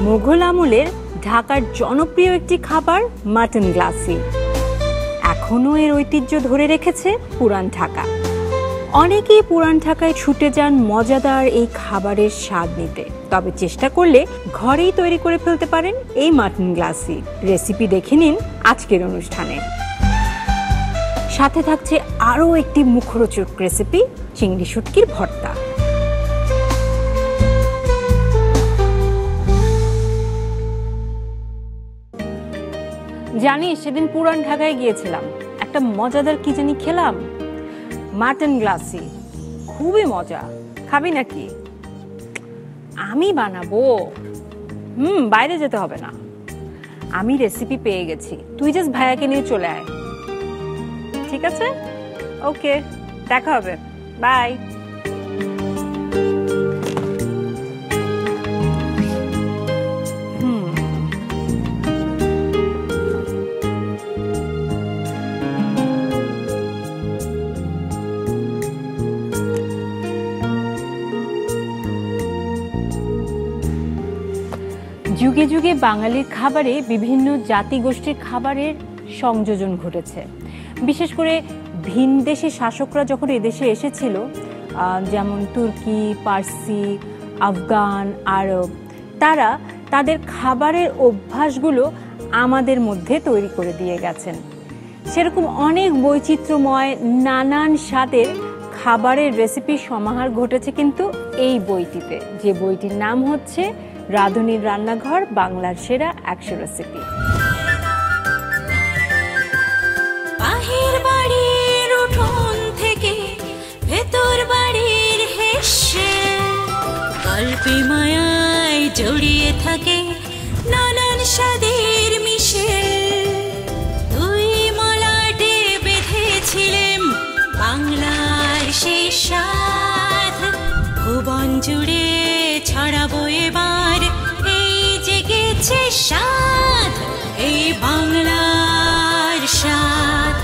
মুঘল আমলের ঢাকার জনপ্রিয় একটি খাবার মাটন গ্লাসি। এখনো এর ঐতিহ্য ধরে রেখেছে পুরান ঢাকা। অনেকেই পুরান ঢাকায় ছুটে যান মজাদার এই খাবারের স্বাদ নিতে, তবে চেষ্টা করলে ঘরেই তৈরি করে ফেলতে পারেন এই মাটন গ্লাসি। রেসিপি দেখে নিন আজকের অনুষ্ঠানে। সাথে থাকছে আরও একটি মুখরোচক রেসিপি, চিংড়ি শুটকির ভর্তা। জানি সেদিন পুরান ঢাকায় গিয়েছিলাম, একটা মজাদার কি জানি খেলাম, মাটন গ্লাসি, খুবই মজা। খাবি নাকি? আমি বানাবো। বাইরে যেতে হবে না, আমি রেসিপি পেয়ে গেছি, তুই জাস্ট ভাইয়াকে নিয়ে চলে আয়। ঠিক আছে, ওকে, দেখা হবে, বাই। যুগে যুগে বাঙালির খাবারে বিভিন্ন জাতিগোষ্ঠীর খাবারের সংযোজন ঘটেছে। বিশেষ করে ভিনদেশি শাসকরা যখন এদেশে এসেছিল, যেমন তুর্কি, পার্সি, আফগান, আরব, তারা তাদের খাবারের অভ্যাসগুলো আমাদের মধ্যে তৈরি করে দিয়ে গেছেন। সেরকম অনেক বৈচিত্র্যময় নানান স্বাদের খাবারের রেসিপির সমাহার ঘটেছে কিন্তু এই বইটিতে, যে বইটির নাম হচ্ছে রাঁধুনির রান্নাঘর, বাংলার সেরা 100 রেসিপি। বাহির বাড়ির উঠোন থেকে ভেতর বাড়ির হেসে গল্পে মায়ায় জড়িয়ে থাকে নানান স্বাদের মিশে। দুই মলাটে বেঁধেছিলেন বাংলার সেই স্বাদ, ভুবন জুড়ে ছড়াবো এবার এই জেগেছে স্বাদ, এই বাংলার স্বাদ,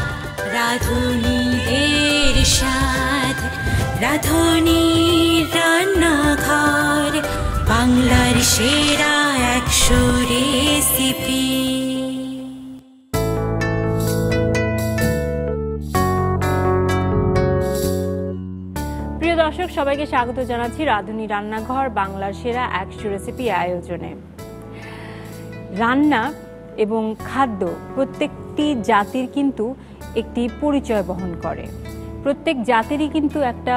রাঁধুনিদের স্বাদ, রাঁধুনির রান্নাঘর, বাংলার সেরা 100 রেসিপি। দর্শক সবাইকে স্বাগত জানাচ্ছি রাঁধুনি রান্নাঘর, বাংলার সেরা 100 রেসিপি আয়োজনে। রান্না এবং খাদ্য প্রত্যেকটি জাতির কিন্তু একটি পরিচয় বহন করে। প্রত্যেক জাতিরই কিন্তু একটা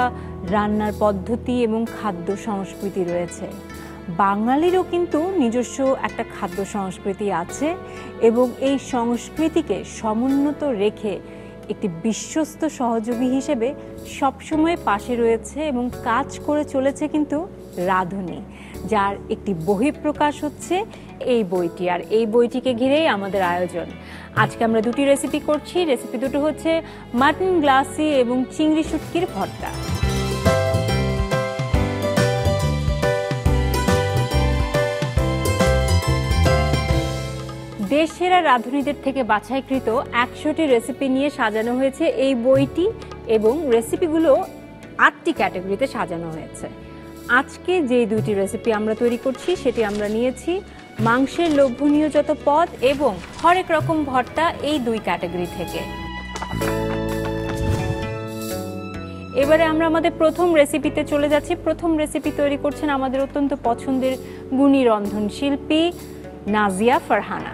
রান্নার পদ্ধতি এবং খাদ্য সংস্কৃতি রয়েছে। বাঙালিরও কিন্তু নিজস্ব একটা খাদ্য সংস্কৃতি আছে এবং এই সংস্কৃতিকে সমুন্নত রেখে একটি বিশ্বস্ত সহযোগী হিসেবে সবসময় পাশে রয়েছে এবং কাজ করে চলেছে কিন্তু রাঁধুনি, যার একটি বহিঃপ্রকাশ হচ্ছে এই বইটি। আর এই বইটিকে ঘিরেই আমাদের আয়োজন। আজকে আমরা দুটি রেসিপি করছি। রেসিপি দুটো হচ্ছে মাটন গ্লাসি এবং চিংড়ি শুটকির ভর্তা। দেশসেরা রাঁধুনিদের থেকে বাছাইকৃত 100টি রেসিপি নিয়ে সাজানো হয়েছে এই বইটি এবং রেসিপিগুলো 8টি ক্যাটাগরিতে সাজানো হয়েছে। আজকে যে দুইটি রেসিপি আমরা তৈরি করছি সেটি আমরা নিয়েছি মাংসের লোভনীয় যত পদ এবং হরেক রকম ভর্তা, এই 2 ক্যাটাগরি থেকে। এবারে আমরা আমাদের প্রথম রেসিপিতে চলে যাচ্ছি। প্রথম রেসিপি তৈরি করছেন আমাদের অত্যন্ত পছন্দের গুণী রন্ধন শিল্পী নাজিয়া ফারহানা।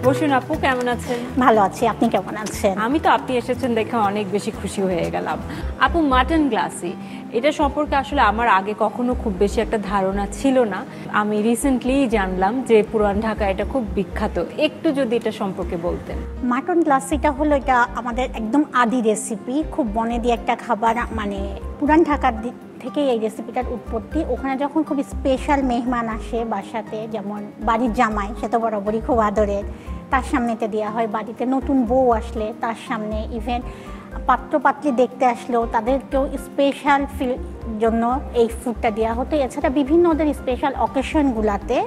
বসুন আপু, কেমন আছেন? ভালো আছি, আপনি কেমন আছেন? আমি তো আপনি এসেছেন দেখে অনেক বেশি খুশি হয়ে গেলাম। আপু, মাটন গ্লাসি, এটা সম্পর্কে আসলে আমার আগে কখনো খুব বেশি একটা ধারণা ছিল না। আমি রিসেন্টলি জানলাম যে পুরান ঢাকা এটা খুব বিখ্যাত। একটু যদি এটা সম্পর্কে বলতেন। মাটন গ্লাসিটা হলো এটা আমাদের একদম আদি রেসিপি, খুব বনেদি একটা খাবার। মানে পুরান ঢাকার থেকে এই রেসিপিটার উৎপত্তি। ওখানে যখন খুব স্পেশাল মেহমান আসে বাসাতে, যেমন বাড়ির জামাই, সে তো বরাবরই খুব আদরের, তার সামনেতে দেওয়া হয়। বাড়িতে নতুন বউ আসলে তার সামনে, ইভেন পাত্রপাত্রী দেখতে আসলেও তাদেরকেও স্পেশাল জন্য এই ফুডটা দেওয়া হতো। এছাড়া বিভিন্ন ওদের স্পেশাল অকেশনগুলোতে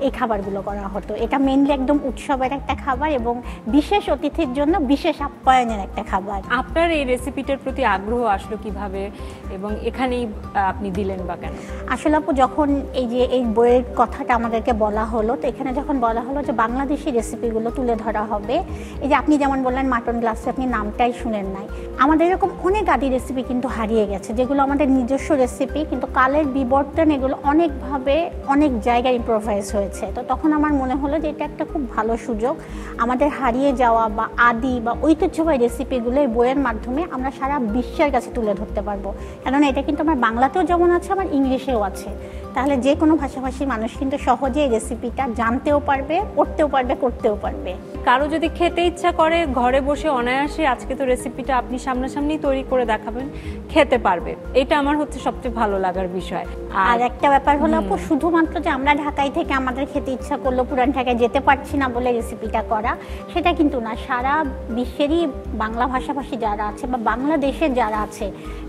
এই খাবারগুলো করা হতো। এটা মেনলি একদম উৎসবের একটা খাবার এবং বিশেষ অতিথির জন্য বিশেষ আপ্যায়নের একটা খাবার। আপনার এই রেসিপিটার প্রতি আগ্রহ আসলো কিভাবে এবং এখানেই আপনি দিলেন বা কেন? আসলে আপু যখন এই বইয়ের কথাটা আমাদেরকে বলা হলো, তো এখানে যখন বলা হলো যে বাংলাদেশি রেসিপিগুলো তুলে ধরা হবে, এই যে আপনি যেমন বললেন মাটন গ্লাসে, আপনি নামটাই শুনেন নাই, আমাদের এরকম অনেক আদি রেসিপি কিন্তু হারিয়ে গেছে, যেগুলো আমাদের নিজস্ব রেসিপি, কিন্তু কালের বিবর্তন এগুলো অনেকভাবে অনেক জায়গায় ইম্প্রোভাইজ হয়েছে। তো তখন আমার মনে হলো যে এটা একটা খুব ভালো সুযোগ, আমাদের হারিয়ে যাওয়া বা আদি বা ঐতিহ্যবাহী রেসিপিগুলো এই বইয়ের মাধ্যমে আমরা সারা বিশ্বের কাছে তুলে ধরতে পারবো। কেননা এটা কিন্তু আমার বাংলাতেও যেমন আছে, আমার ইংলিশেও আছে। তাহলে যে কোনো ভাষাভাষী মানুষ কিন্তু সহজে এই রেসিপিটা জানতেও পারবে, পড়তেও পারবে, করতেও পারবে। কারো যদি খেতে ইচ্ছা করে ঘরে বসে অনায়াসে আজকে তো রেসিপিটা আপনি সামনাসামনি তৈরি করে দেখাবেন, খেতে পারবে। এটা আমার হচ্ছে সবচেয়ে ভালো লাগার বিষয়। আর একটা ব্যাপার হলো আপু, শুধুমাত্র যে আমরা ঢাকায় থেকে আমাদের খেতে ইচ্ছা করলো, পুরান ঢাকায় যেতে পারছি না বলে রেসিপিটা করা, সেটা কিন্তু না। সারা বিশ্বেরই বাংলা ভাষাভাষী যারা আছে বা বাংলাদেশের যারা আছে,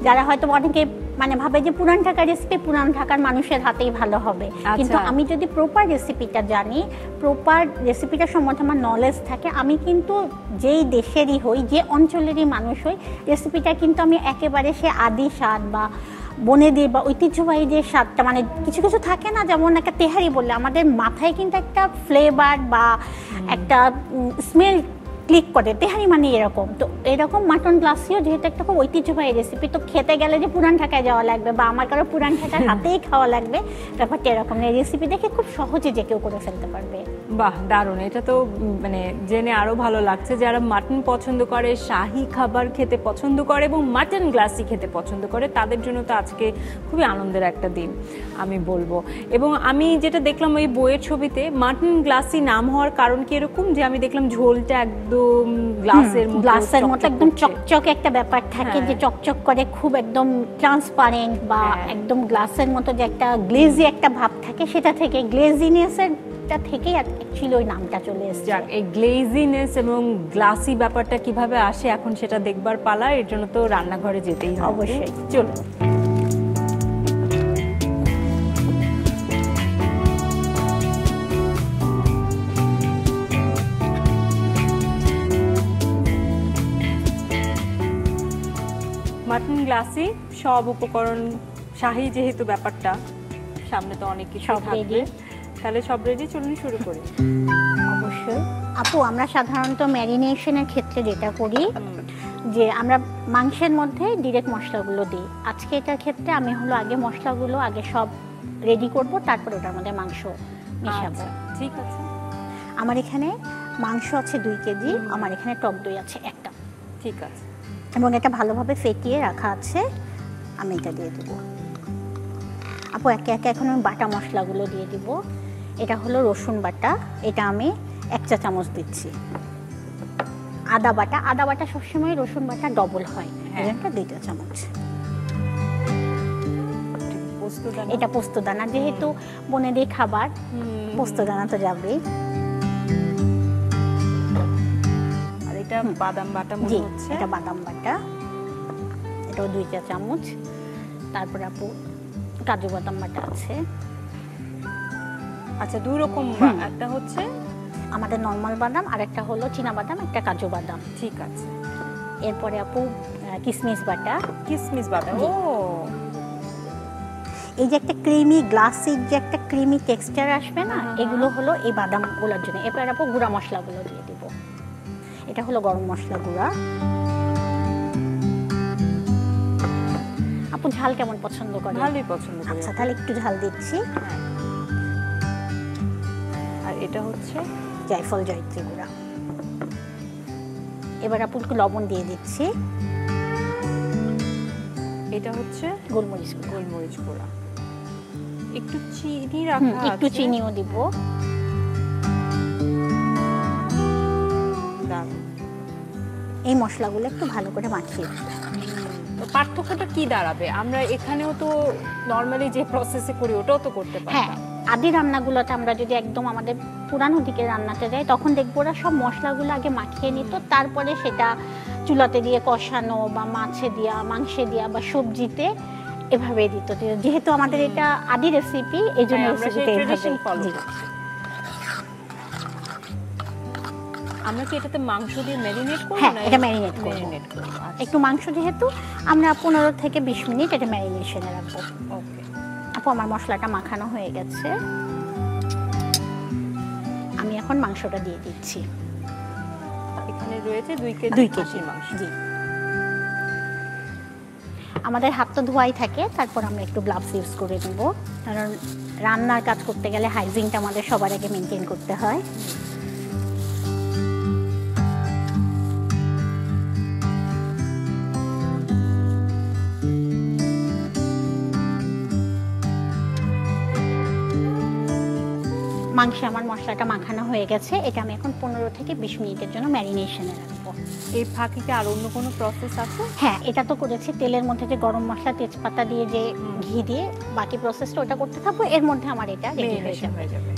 যারা হয়তো অনেকে মানে ভাবে যে পুরান ঢাকার রেসিপি পুরান ঢাকার মানুষের হাতেই ভালো হবে, কিন্তু আমি যদি প্রপার রেসিপিটা জানি, প্রপার রেসিপিটা সম্বন্ধে আমার নলেজ থাকে, আমি কিন্তু যেই দেশেরই হই, যে অঞ্চলেরই মানুষ হই, রেসিপিটা কিন্তু আমি একেবারে সে আদি স্বাদ বা বনেদি বা ঐতিহ্যবাহী যে স্বাদটা, মানে কিছু কিছু থাকে না, যেমন একটা তেহারি বললে আমাদের মাথায় কিন্তু একটা ফ্লেভার বা একটা স্মেল ক্লিক করে, তেহারি মানে এরকম। তো এরকম মাটন গ্লাসিও যেহেতু একটা খুব ঐতিহ্যবাহী রেসিপি, তো খেতে গেলে যে পুরান ঢাকায় যাওয়া লাগবে বা আমার কারো পুরান ঢাকার হাতেই খাওয়া লাগবে, ব্যাপারটা এরকম। এই রেসিপি দেখে খুব সহজে যে কেউ করে ফেলতে পারবে। বাহ, দারুণ! এটা তো মানে জেনে আরো ভালো লাগছে। যারা মাটন পছন্দ করে, শাহী খাবার খেতে পছন্দ করে এবং মাটন গ্লাসি খেতে পছন্দ করে, তাদের জন্য তো আজকে খুবই আনন্দের একটা দিন আমি বলবো। এবং আমি যেটা দেখলাম ওই বইয়ের ছবিতে, মাটন গ্লাসি নাম হওয়ার কারণ কি এরকম যে আমি দেখলাম ঝোলটা একদম গ্লাসের মতো একদম চকচকে একটা ব্যাপার থাকে, যে চকচক করে, খুব একদম ট্রান্সপারেন্ট বা একদম গ্লাসের মতো যে একটা গ্লেজি একটা ভাব থাকে, সেটা থেকে গ্লেজিনেসের থেকেই অ্যাকচুয়ালি ওই নামটা চলে এসেছে। এই গ্লেজিনেস এবং গ্লাসি ব্যাপারটা কিভাবে আসে এখন সেটা দেখবার পালা। এর জন্য তো রান্নাঘরে যেতেই হবে। অবশ্যই, চলো। মাটন গ্লাসি, সব উপকরণ শাহী যেহেতু ব্যাপারটা, সামনে তো অনেক কিছু থাকবে, তাহলে সব রেডি, চলুন শুরু করি। অবশ্যই আপু, আমরা সাধারণত ম্যারিনেশনের ক্ষেত্রে যেটা করি, যে আমরা মাংসের মধ্যে ডিরেক্ট মশলাগুলো দিই। আজকে এটার ক্ষেত্রে আমি হলো আগে মশলাগুলো আগে সব রেডি করব, তারপর ওটার মধ্যে মাংস মিশাবো। ঠিক আছে। আমার এখানে মাংস আছে 2 কেজি, আমার এখানে টক দই আছে 1 কাপ। ঠিক আছে। এবং এটা ভালোভাবে ফেটিয়ে রাখা আছে, আমি এটা দিয়ে দেবো। আপু একে একে এখন আমি বাটা মশলাগুলো দিয়ে দিব। এটা হলো রসুন বাটা, এটা আমি 1 চা চামচ দিচ্ছি। আদা বাটা সবসময় রসুন বাটা ডবল হয়, এটা 2 চা চামচ। এটা পোস্তদানা, যেহেতু বনেদি খাবার, পোস্তদানা তো যাবেই। আর এটা বাদাম বাটা মনে হচ্ছে। এটা বাদাম বাটা, এটাও 2 চা চামচ। তারপরে আপু কাজু বাদাম বাটা আছে। আচ্ছা, 2 রকম, একটা হচ্ছে আমাদের নরমাল বাদাম, আর একটা হলো চীনা বাদাম, একটা কাজু বাদাম। ঠিক আছে। এরপরে আপু কিশমিশ বাটা। কিশমিশ বাটা, ও এই যে একটা ক্রিমি গ্লাসির যে একটা ক্রিমি টেক্সচার আসবে না, এগুলো হলো এই বাদামগুলোর জন্য। এরপর আপু গুঁড়া মশলাগুলো দিয়ে দিব। এটা হলো গরম মশলা গুঁড়া। আপু ঝাল কেমন পছন্দ করেন? ভালোই পছন্দ করি। আচ্ছা, তাহলে একটু ঝাল দিচ্ছি। আর এটা হচ্ছে জায়ফল জয়িত্রী গুঁড়া। এবার আপু একটু লবণ দিয়ে দিচ্ছি। এটা হচ্ছে গোলমরিচ গুঁড়া। একটু চিনি রাখা আছে, একটু চিনিও দিব। এই মশলাগুলো একটু ভালো করে মাখিয়ে দিই। তো পার্থক্যটা কি দাঁড়াবে? আমরা এখানেও তো নরমালি যে প্রসেসে করি ওটাও তো করতে পারি। হ্যাঁ, আদি রান্নাগুলোতে আমরা যদি একদম আমাদের পুরানো দিকে রান্নাতে যাই, তখন দেখবো ওরা সব মশলাগুলো আগে মাখিয়ে নিত, তারপরে সেটা চুলাতে দিয়ে কষানো বা মাছে দিয়া, মাংসে দিয়া বা সবজিতে এভাবে দিত। যেহেতু আমাদের এটা আদি রেসিপি, এই জন্য আমরা কি এটাতে মাংস দিয়ে ম্যারিনেট করব? হ্যাঁ, না এটা marinate করব। ম্যারিনেট করব। আচ্ছা, একটু মাংস যেহেতু আমরা 15 থেকে 20 মিনিট এটা ম্যারিনেশনে রাখবো। ওকে। আপু আমার মশলাটা মাখানো হয়ে গেছে, আমি এখন মাংসটা দিয়ে দিচ্ছি। এখানে রয়েছে 2 কেজি 2 কেজি খাসির মাংস। জি। আমাদের হাত তো ধোয়াই থাকে, তারপর আমরা একটু গ্লাভস ইউজ করে নেব, কারণ রান্নার কাজ করতে গেলে হাইজিনটা আমাদের সবার আগে মেনটেন করতে হয়। মাংসে আমার মশলাটা মাখানো হয়ে গেছে, এটা আমি এখন 15 থেকে 20 মিনিটের জন্য ম্যারিনেশনে রাখবো। এই ফাঁকিতে আর অন্য কোনো প্রসেস আছে? হ্যাঁ, এটা তো করেছি তেলের মধ্যে যে গরম মশলা তেজপাতা দিয়ে যে ঘি দিয়ে বাকি প্রসেসটা ওটা করতে থাকবো, এর মধ্যে আমার এটা রেডি হয়ে Marination যাবে। হয়ে যাবে।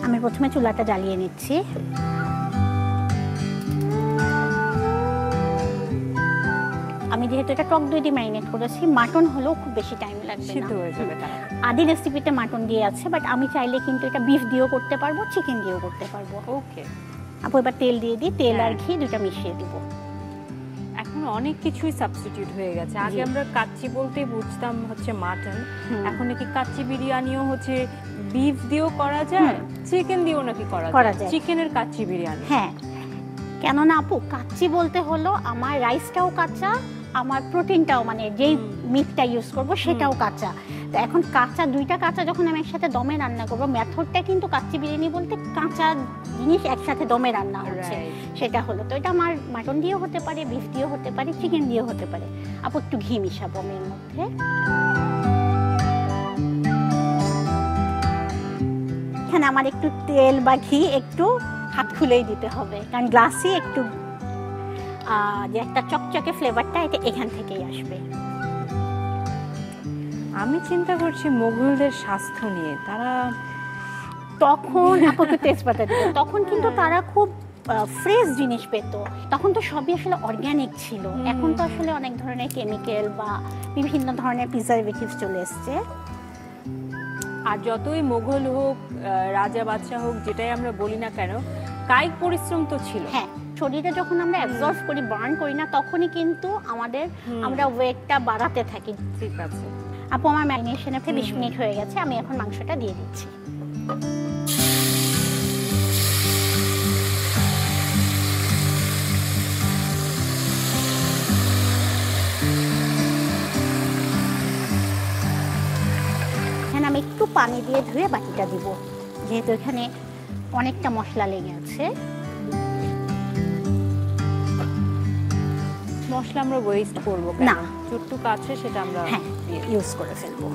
আমি প্রথমে চুলাটা জ্বালিয়ে নিচ্ছি। আমি যেহেতু এটা টক দই দিয়ে ম্যারিনেট করেছি, মাটন হলেও খুব বেশি টাইম লাগবে না, সিদ্ধ হয়ে যাবে তারা। আদি রেসিপিতে মাটন দিয়ে আছে, বাট আমি চাইলে কিন্তু এটা বিফ দিয়েও করতে পারবো, চিকেন দিয়েও করতে পারবো। ওকে। আপু এবার তেল দিয়ে দিই, তেল আর হ্যাঁ। ঘি দুটো মিশিয়ে দিব। এখন অনেক কিছুই সাবস্টিটিউট হয়ে গেছে। আগে জি। আমরা কাচ্চি বলতেই বুঝতাম হচ্ছে মাটন, হুম। এখন নাকি কাচ্চি বিরিয়ানিও হচ্ছে বিফ দিয়েও করা যায়, চিকেন দিয়েও নাকি করা করা যায়। যায়। চিকেনের কাচ্চি বিরিয়ানি। হ্যাঁ, কেননা আপু কাচ্চি বলতে হলো আমার রাইসটাও কাঁচা, আমার প্রোটিনটাও মানে যেই মিটটা ইউজ করব সেটাও কাঁচা। তো এখন কাঁচা দুইটা কাঁচা যখন আমি একসাথে দমে রান্না করব, মেথডটা কিন্তু কাচ্চি বিরিয়ানি বলতে কাঁচা জিনিস একসাথে দমে রান্না হচ্ছে, Right. সেটা হলো। তো এটা আমার মাটন দিয়েও হতে পারে, বিফ দিয়েও হতে পারে, চিকেন দিয়েও হতে পারে। আপু একটু ঘি মিশাবো আমি এর মধ্যে। এখানে আমার একটু তেল বা ঘি একটু হাত খুলেই দিতে হবে, কারণ গ্লাসি একটু যে একটা চকচকে ফ্লেভারটা এটা এখান থেকেই আসবে। আমি চিন্তা করছি মোগলদের স্বাস্থ্য নিয়ে, তারা তখন আপু একটু তেজপাতা দিত, তখন কিন্তু তারা খুব ফ্রেশ জিনিস পেত, তখন তো সবই আসলে অর্গ্যানিক ছিল। এখন তো আসলে অনেক ধরনের কেমিক্যাল বা বিভিন্ন ধরনের প্রিজারভেটিভস চলে এসছে। আর যতই মোগল হোক রাজা বাদশাহ হোক, যেটাই আমরা বলি না কেন, কায়িক পরিশ্রম তো ছিল। হ্যাঁ, শরীরে যখন আমরা অ্যাবজর্ব করি, বার্ন করি না, তখনই কিন্তু আমাদের আমরা ওয়েটটা বাড়াতে থাকি। ঠিক আছে আপু আমার ম্যারিনেশনে 20 মিনিট হয়ে গেছে, আমি এখন মাংসটা দিয়ে দিচ্ছি। এখানে আমি একটু পানি দিয়ে ধুয়ে বাকিটা দিব, যেহেতু এখানে অনেকটা মশলা লেগে আছে। মশলা আমরা ওয়েস্ট করবো না। যতটুকু আছে সেটা আমরা হ্যাঁ, দিয়ে দিই। ইউজ করে ফেলবো।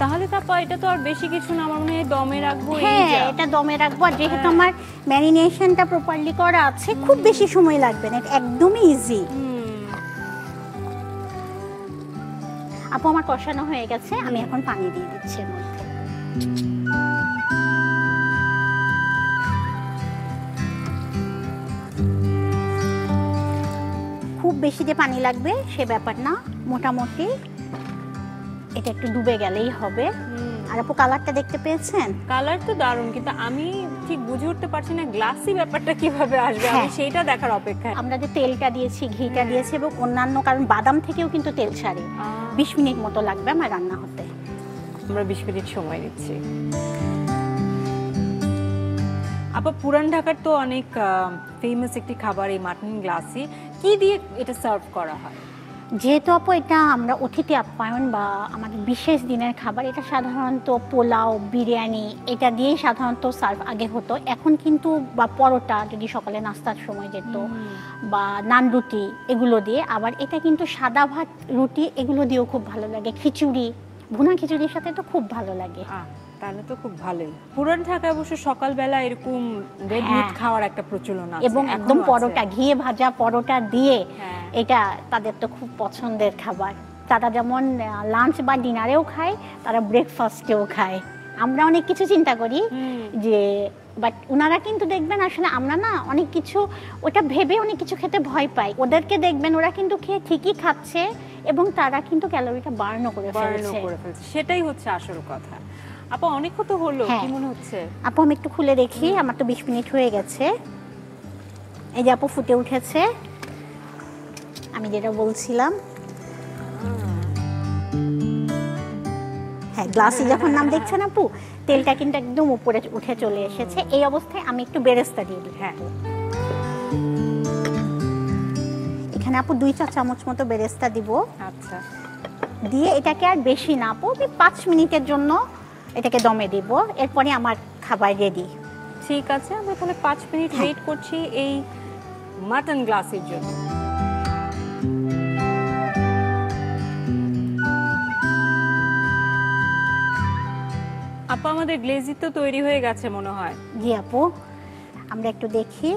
তাহলে তারপর এটা তো আর বেশি কিছু না, আমার মনে হয় দমে রাখবো। এই হ্যাঁ, যা। এটা দমে রাখবো, আর যেহেতু আমার ম্যারিনেশনটা প্রপারলি করা আছে, খুব বেশি সময় লাগবে না, এটা একদমই ইজি। আপু আমার কষানো হয়ে গেছে, আমি এখন পানি দিয়ে দিচ্ছি এর মধ্যে। খুব বেশি যে পানি লাগবে সে ব্যাপার না, মোটামুটি এটা একটু ডুবে গেলেই হবে। আর আপু কালারটা দেখতে পেয়েছেন? কালার তো দারুণ, কিন্তু আমি ঠিক বুঝে উঠতে পারছি না গ্লাসি ব্যাপারটা কিভাবে আসবে। আমি হ্যাঁ। সেইটা দেখার অপেক্ষায়। আমরা যে তেলটা দিয়েছি, ঘিটা দিয়েছি এবং অন্যান্য, কারণ বাদাম থেকেও কিন্তু তেল ছাড়ে। 20 মিনিট মতো লাগবে আমার রান্না হতে। আমরা 20 মিনিট সময় নিচ্ছি। আপা পুরান ঢাকার তো অনেক ফেমাস একটি খাবার এই মাটন গ্লাসি, কি দিয়ে এটা সার্ভ করা হয়? যেহেতু আপু এটা আমরা অতিথি আপ্যায়ন বা আমাদের বিশেষ দিনের খাবার, এটা সাধারণত পোলাও, বিরিয়ানি এটা দিয়েই সাধারণত সার্ভ আগে হতো। এখন কিন্তু বা পরোটা যদি সকালে নাস্তার সময় যেত, বা নান রুটি এগুলো দিয়ে, আবার এটা কিন্তু সাদা ভাত, রুটি এগুলো দিয়েও খুব ভালো লাগে, খিচুড়ি, ভুনা খিচুড়ির সাথে তো খুব ভালো লাগে। তাহলে তো খুব ভালোই। পুরান ঢাকায় অবশ্য সকালবেলা এরকম রেড মিট খাওয়ার একটা প্রচলন আছে, এবং একদম পরোটা, ঘিয়ে ভাজা পরোটা দিয়ে, হ্যাঁ। এটা তাদের তো খুব পছন্দের খাবার। তারা যেমন লাঞ্চ বা ডিনারেও খায়, তারা ব্রেকফাস্টেও খায়। আমরা অনেক কিছু চিন্তা করি যে বাট ওনারা কিন্তু দেখবেন আসলে আমরা না অনেক কিছু ওটা ভেবে অনেক কিছু খেতে ভয় পাই, ওদেরকে দেখবেন ওরা কিন্তু খেয়ে ঠিকই খাচ্ছে এবং তারা কিন্তু ক্যালোরিটা বার্নও করে ফেলছে। সেটাই হচ্ছে আসল কথা। আপু অনেক তো হলো, কি মনে হচ্ছে? আপু আমি একটু খুলে দেখি, আমার তো 20 মিনিট হয়ে গেছে। এই যে আপু ফুটে উঠেছে, আমি যেটা বলছিলাম। হ্যাঁ, গ্লাসে যখন নাম দেখছেন আপু, তেলটা কিন্তু একদম উপরে উঠে চলে এসেছে। এই অবস্থায় আমি একটু বেরেস্তা দিয়ে দিই। হ্যাঁ, এখানে আপু 2 চা চামচ মতো বেরেস্তা দিব। আচ্ছা, দিয়ে এটাকে আর বেশি না আপু, 5 মিনিটের জন্য এটাকে দমে দিব, এরপরে আমার খাবার রেডি। ঠিক আছে, আমরা তাহলে 5 মিনিট ওয়েট করছি এই মাটন গ্লাসের জন্য। আপু আমাদের গ্লেজি তো তৈরি হয়ে গেছে মনে হয়। জি আপু, আমরা একটু দেখি।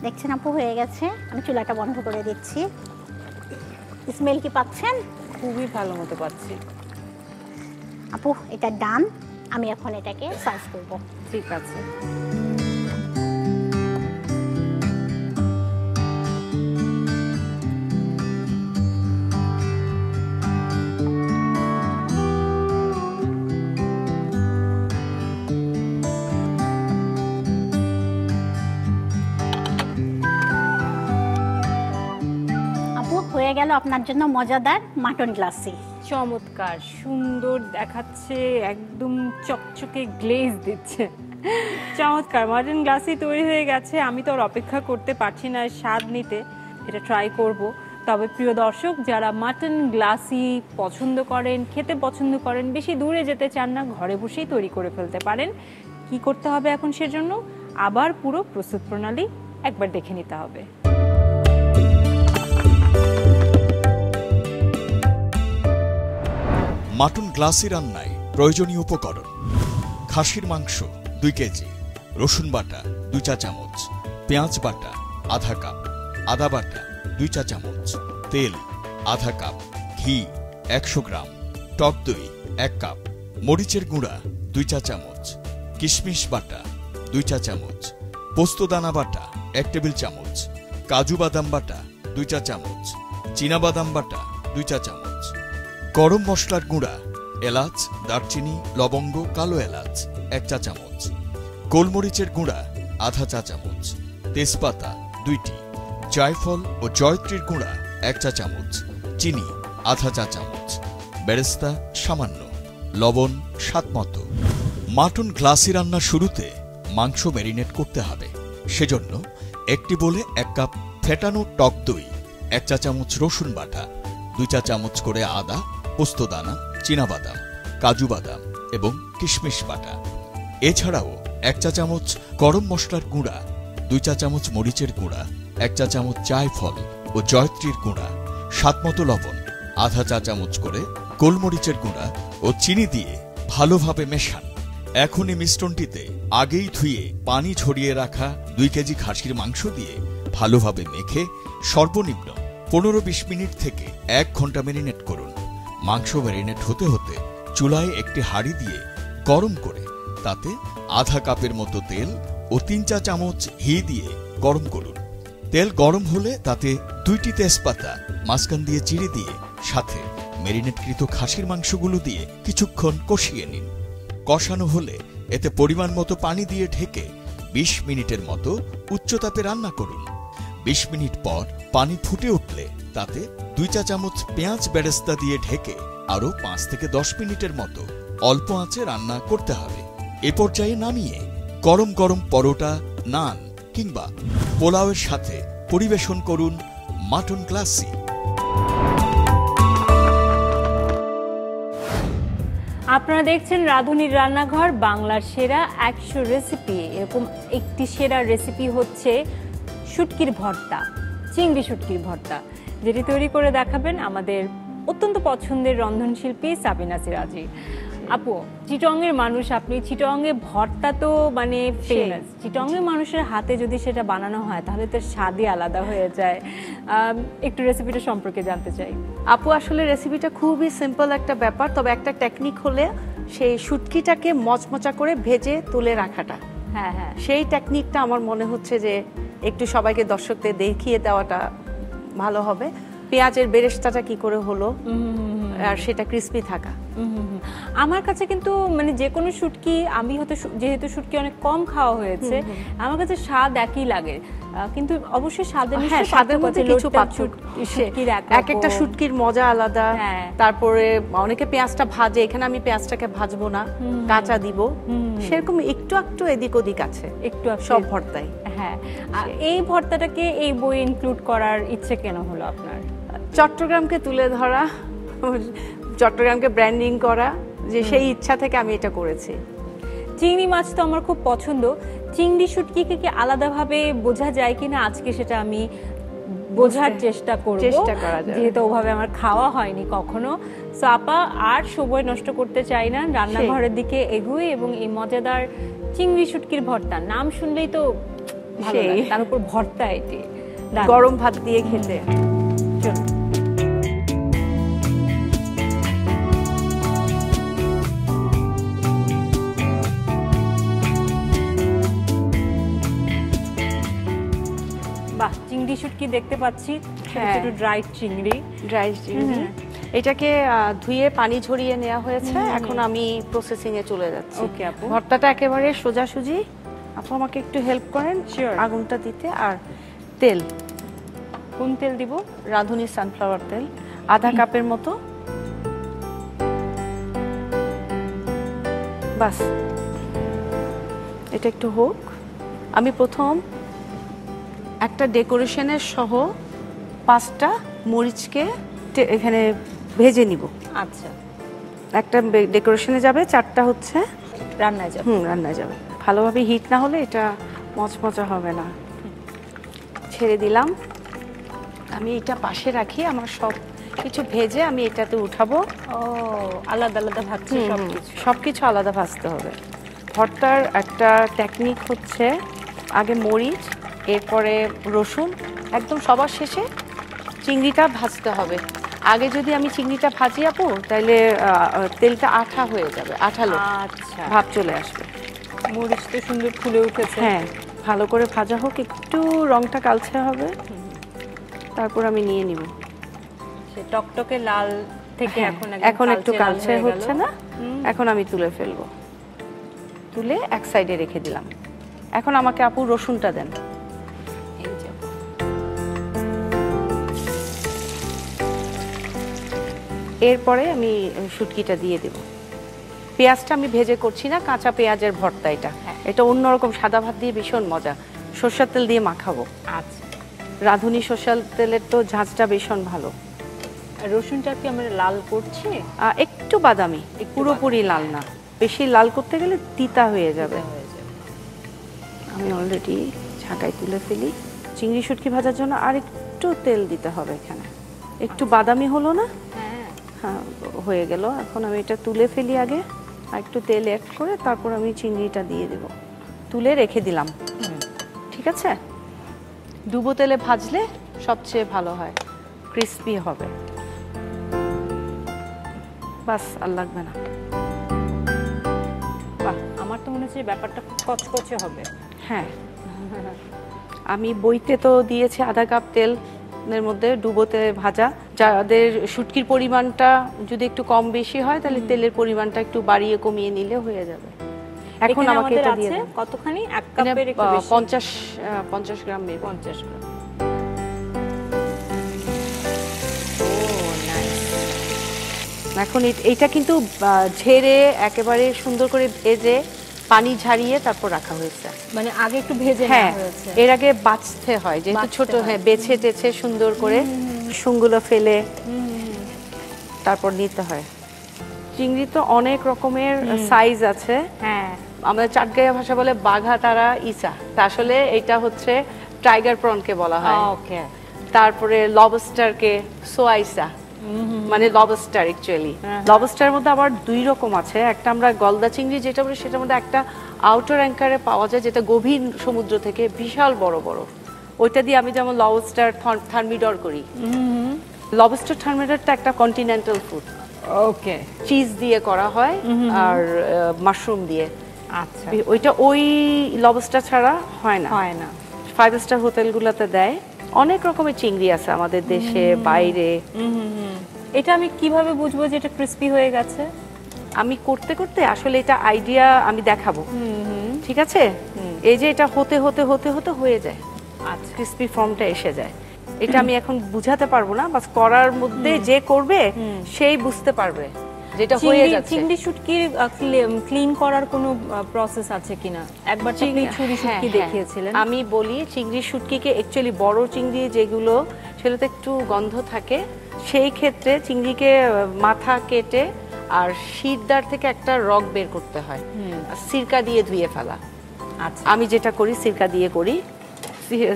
দেখছেন আপু হয়ে গেছে, আমি চুলাটা বন্ধ করে দিচ্ছি। স্মেল কি পাচ্ছেন? খুবই ভালো মতো পাচ্ছি আপু। এটা ডান, আমি এখন এটাকে সার্ভ করব। ঠিক আছে। হয়ে গেল আপনার জন্য মজাদার মাটন গ্লাসি। চমৎকার, সুন্দর দেখাচ্ছে, একদম চকচকে গ্লেজ দিচ্ছে। চমৎকার মাটন গ্লাসি তৈরি হয়ে গেছে। আমি তো আর অপেক্ষা করতে পারছি না স্বাদ নিতে, এটা ট্রাই করব। তবে প্রিয় দর্শক, যারা মাটন গ্লাসি পছন্দ করেন, খেতে পছন্দ করেন, বেশি দূরে যেতে চান না, ঘরে বসেই তৈরি করে ফেলতে পারেন। কি করতে হবে এখন সেজন্য? আবার পুরো প্রস্তুত প্রণালী একবার দেখে নিতে হবে। মাটন গ্লাসি রান্নায় প্রয়োজনীয় উপকরণ: খাসির মাংস 2 কেজি, রসুন বাটা 2 চা চামচ, পেঁয়াজ বাটা আধা কাপ, আদা বাটা 2 চা চামচ, তেল আধা কাপ, ঘি 100 গ্রাম, টক দই 1 কাপ, মরিচের গুঁড়া 2 চা চামচ, কিশমিশ বাটা 2 চা চামচ, পোস্তদানা বাটা 1 টেবিল চামচ, কাজু বাদাম বাটা 2 চা চামচ, চীনা বাদাম বাটা 2 চা চামচ, গরম মশলার গুঁড়া এলাচ, দারচিনি, লবঙ্গ, কালো এলাচ 1 চা চামচ, গোলমরিচের গুঁড়া আধা চা চামচ, তেজপাতা 2টি, জায়ফল ও জয়ত্রীর গুঁড়া 1 চা চামচ, চিনি আধা চা চামচ, বেরেস্তা সামান্য, লবণ স্বাদমতো। মাটন গ্লাসি রান্নার শুরুতে মাংস ম্যারিনেট করতে হবে। সেজন্য একটি বলে 1 কাপ ফেটানো টক দই, 1 চা চামচ রসুন বাটা, 2 চা চামচ করে আদা, পোস্তদানা, চীনাবাদাম, কাজু বাদাম এবং কিশমিশ বাটা। এছাড়াও 1 চা চামচ গরম মশলার গুঁড়া, 2 চা চামচ মরিচের গুঁড়া, 1 চা চামচ জায়ফল ও জয়ত্রীর গুঁড়া, স্বাদমতো লবণ, আধা চা চামচ করে গোলমরিচের গুঁড়া ও চিনি দিয়ে ভালোভাবে মেশান। এখন এই মিশ্রণটিতে আগেই ধুয়ে পানি ঝরিয়ে রাখা 2 কেজি খাসির মাংস দিয়ে ভালোভাবে মেখে সর্বনিম্ন 15-20 মিনিট থেকে 1 ঘন্টা ম্যারিনেট করুন। মাংস ম্যারিনেট হতে হতে চুলায় একটি হাঁড়ি দিয়ে গরম করে তাতে আধা কাপের মতো তেল ও 3 চা চামচ ঘি দিয়ে গরম করুন। তেল গরম হলে তাতে 2টি তেজপাতা মাঝখান দিয়ে চিড়ে দিয়ে সাথে ম্যারিনেটকৃত খাসির মাংসগুলো দিয়ে কিছুক্ষণ কষিয়ে নিন। কষানো হলে এতে পরিমাণ মতো পানি দিয়ে ঢেকে 20 মিনিটের মতো উচ্চতাপে রান্না করুন। 20 মিনিট পর পানি ফুটে উঠলে তাতে 2 চা চামচ পেঁয়াজ বেরেস্তা দিয়ে ঢেকে আরও 5 থেকে 10 মিনিটের মতো অল্প আঁচে রান্না করতে হবে। এ পর্যায়ে নামিয়ে গরম গরম পরোটা, নান কিংবা পোলাওয়ের সাথে পরিবেশন করুন মাটন গ্লাসি। আপনারা দেখছেন রাঁধুনির রান্নাঘর, বাংলার সেরা 100 রেসিপি। এরকম একটি সেরা রেসিপি হচ্ছে শুটকির ভর্তা, চিংড়ি শুটকির ভর্তা, যেটি তৈরি করে দেখাবেন আমাদের অত্যন্ত পছন্দের রন্ধনশিল্পী সাবিনা সিরাজি। আপু, চিটংয়ের মানুষ আপনি, চিটংয়ে ভর্তা তো মানে ফেমাস। চিটংয়ের মানুষের হাতে যদি সেটা বানানো হয় তাহলে তো স্বাদই আলাদা হয়ে যায়। একটু রেসিপিটা সম্পর্কে জানতে চাই। আপু, আসলে রেসিপিটা খুবই সিম্পল একটা ব্যাপার, তবে একটা টেকনিক হলে সেই শুটকিটাকে মচমচা করে ভেজে তুলে রাখাটা, হ্যাঁ হ্যাঁ সেই টেকনিকটা আমার মনে হচ্ছে যে একটু সবাইকে দর্শকদের দেখিয়ে দেওয়াটা ভালো হবে। পেঁয়াজের বেরেস্তাটা কি করে হলো আর সেটা ক্রিস্পি থাকা। আমার কাছে কিন্তু মানে যে কোনো শুটকি, আমি হয়তো যেহেতু শুটকি অনেক কম খাওয়া হয়েছে, আমার কাছে স্বাদ একই লাগে, কিন্তু অবশ্যই স্বাদের হ্যাঁ, স্বাদের মধ্যে কিছু পার্থক্য, এক একটা শুটকির মজা আলাদা। তারপরে অনেকে পেঁয়াজটা ভাজে, এখানে আমি পেঁয়াজটাকে ভাজবো না, কাঁচা দিব, সেরকম একটু একটু এদিক ওদিক আছে একটু সব ভর্তায়। হ্যাঁ, এই ভর্তাটাকে এই বইয়ে ইনক্লুড করার ইচ্ছে কেন হলো আপনার? চট্টগ্রামকে তুলে ধরা, চট্টগ্রামকে ব্র্যান্ডিং করা, যে সেই ইচ্ছা থেকে আমি এটা করেছি। চিংড়ি মাছ তো আমার খুব পছন্দ, চিংড়ি শুটকিকে কি আলাদাভাবে বোঝা যায় কিনা আজকে সেটা আমি বোঝার চেষ্টা করব, যেহেতু ওভাবে আমার খাওয়া হয়নি কখনো। সো আপা আর সময় নষ্ট করতে চাই না, রান্নাঘরের দিকে এগোই এবং এই মজাদার চিংড়ি শুটকির ভর্তা নাম শুনলেই তো ভালো লাগে, তার উপর ভর্তা, এটি গরম ভাত দিয়ে খেতে। চলুন। বাহ, চিংড়ি শুটকি দেখতে পাচ্ছি, ছোট ড্রাই চিংড়ি। এটাকে ধুয়ে পানি ঝরিয়ে নেওয়া হয়েছে, এখন আমি প্রসেসিং এ চলে যাচ্ছি। ওকে আপু। ভর্তাটা একেবারে সোজাসুজি। আপু আমাকে একটু হেল্প করেন আগুনটা দিতে। আর তেল, কোন তেল দিব? রাঁধুনি সানফ্লাওয়ার তেল আধা কাপের মতো। বাস, এটা একটু হোক। আমি প্রথম একটা ডেকোরেশনের সহ 5টা মরিচকে এখানে ভেজে নিব। আচ্ছা, একটা ডেকোরেশনে যাবে, 4টা হচ্ছে রান্নায় যাবে। রান্নায় যাবে। ভালোভাবে হিট না হলে এটা মচমচা হবে না। ছেড়ে দিলাম। আমি এটা পাশে রাখি, আমার সব কিছু ভেজে আমি এটাতে উঠাবো। ও, আলাদা আলাদা ভাজছি সবকিছু আলাদা ভাজতে হবে। ভর্তার একটা টেকনিক হচ্ছে আগে মরিচ, এরপরে রসুন, একদম সবার শেষে চিংড়িটা ভাজতে হবে। আগে যদি আমি চিংড়িটা ভাজি আপু, তাহলে তেলটা আঠা হয়ে যাবে, আঠালো ভাব চলে আসবে। মরিচ তো সুন্দর ফুলে উঠেছে। হ্যাঁ, ভালো করে ভাজা হোক, একটু রংটা কালচে হবে, তারপর আমি নিয়ে নিব। সে টকটকে লাল থেকে এখন একটু কালচে হচ্ছে না, এখন আমি তুলে ফেলবো। তুলে এক সাইডে রেখে দিলাম। এখন আমাকে আপু রসুনটা দেন। এরপরে আমি শুটকিটা দিয়ে দেব। পেঁয়াজটা আমি ভেজে করছি না, কাঁচা পেঁয়াজের ভর্তা এটা। এটা অন্যরকম, সাদা ভাত দিয়ে ভীষণ মজা। সরষের তেল দিয়ে মাখাবো। আচ্ছা, রাঁধুনি সরষের তেলের তো ঝাঁঝটা ভীষণ ভালো। রসুনটা কি আমরা লাল করছি? একটু বাদামি, পুরোপুরি লাল না, বেশি লাল করতে গেলে তিতা হয়ে যাবে। আমি অলরেডি ঝাঁকায় তুলে ফেলি। চিংড়ি শুটকি ভাজার জন্য আর একটু তেল দিতে হবে এখানে। একটু বাদামি হলো না? হ্যাঁ, হয়ে গেল। এখন আমি এটা তুলে ফেলি আগে, আর একটু তেল অ্যাড করে তারপর আমি চিংড়িটা দিয়ে দেব। তুলে রেখে দিলাম। ঠিক আছে, ডুবো তেলে ভাজলে সবচেয়ে ভালো হয়, ক্রিস্পি হবে। বাস, আর লাগবে না। বাহ, আমার তো মনে হচ্ছে ব্যাপারটা খুব কচকচে হবে। হ্যাঁ, আমি বইতে তো দিয়েছি আধা কাপ তেল এর মধ্যে ডুবোতে ভাজা। যাদের শুটকির পরিমাণটা যদি একটু কম বেশি হয়, তাহলে তেলের পরিমাণটা একটু বাড়িয়ে কমিয়ে নিলে হয়ে যাবে। এখন আমাকে এটা দিয়ে দেন। কতখানি? 1 কাপের একটু বেশি, 50 গ্রাম। 50 গ্রাম। এখন এটা কিন্তু ঝেড়ে একেবারে সুন্দর করে ভেজে পানি ঝারিয়ে তারপর রাখা হয়েছে। মানে আগে একটু ভেজে নেওয়া হয়েছে। এর আগে বাছতে হয়, যেহেতু ছোট। হ্যাঁ, বেছে টেছে সুন্দর করে শুংগুলো ফেলে তারপর নিতে হয়। চিংড়ি তো অনেক রকমের সাইজ আছে। হ্যাঁ, আমাদের চাটগাঁইয়া ভাষা বলে বাঘা তারা ইসা, তা আসলে এটা হচ্ছে টাইগার প্রনকে বলা হয়। ওকে। তারপরে লবস্টারকে সোয়াইসা, মানে লবস্টার। অ্যাকচুয়ালি লবস্টারের মধ্যে আবার 2 রকম আছে। একটা আমরা গলদা চিংড়ি যেটা বলি, সেটার মধ্যে একটা আউটার অ্যাঙ্কারে পাওয়া যায়, যেটা গভীর সমুদ্র থেকে বিশাল বড় বড়। ওইটা দিয়ে আমি যেমন লবস্টার থার্মিডর করি। লবস্টার থার্মিডরটা একটা কন্টিনেন্টাল ফুড, ওকে, চিজ দিয়ে করা হয় আর মাশরুম দিয়ে। আচ্ছা, ওইটা ওই লবস্টার ছাড়া হয় না। 5 স্টার হোটেলগুলোতে দেয়। অনেক রকমের চিংড়ি আছে আমাদের দেশে, বাইরে। এটা আমি কিভাবে বুঝবো যে এটা ক্রিস্পি হয়ে গেছে? আমি করতে করতে আসলে এটা আইডিয়া আমি দেখাবো, ঠিক আছে? এই যে এটা হতে হতে হতে হতে হয়ে যায়, আচ্ছা, ক্রিস্পি ফর্মটা এসে যায়। এটা আমি এখন বুঝাতে পারবো না, বাস করার মধ্যে যে করবে সেই বুঝতে পারবে যেটা হয়ে যাচ্ছে। চিংড়ি শুটকি ক্লিন করার কোনো প্রসেস আছে কিনা? একবার চিংড়ি ছুরি শুটকি দেখিয়েছিলেন। আমি বলি চিংড়ি শুটকিকে অ্যাকচুয়ালি বড় চিংড়ি যেগুলো সেগুলোতে একটু গন্ধ থাকে, সেই ক্ষেত্রে চিংড়িকে মাথা কেটে আর শিরদার থেকে একটা রগ বের করতে হয়, সিরকা দিয়ে ধুয়ে ফেলা। আচ্ছা, আমি যেটা করি সিরকা দিয়ে করি।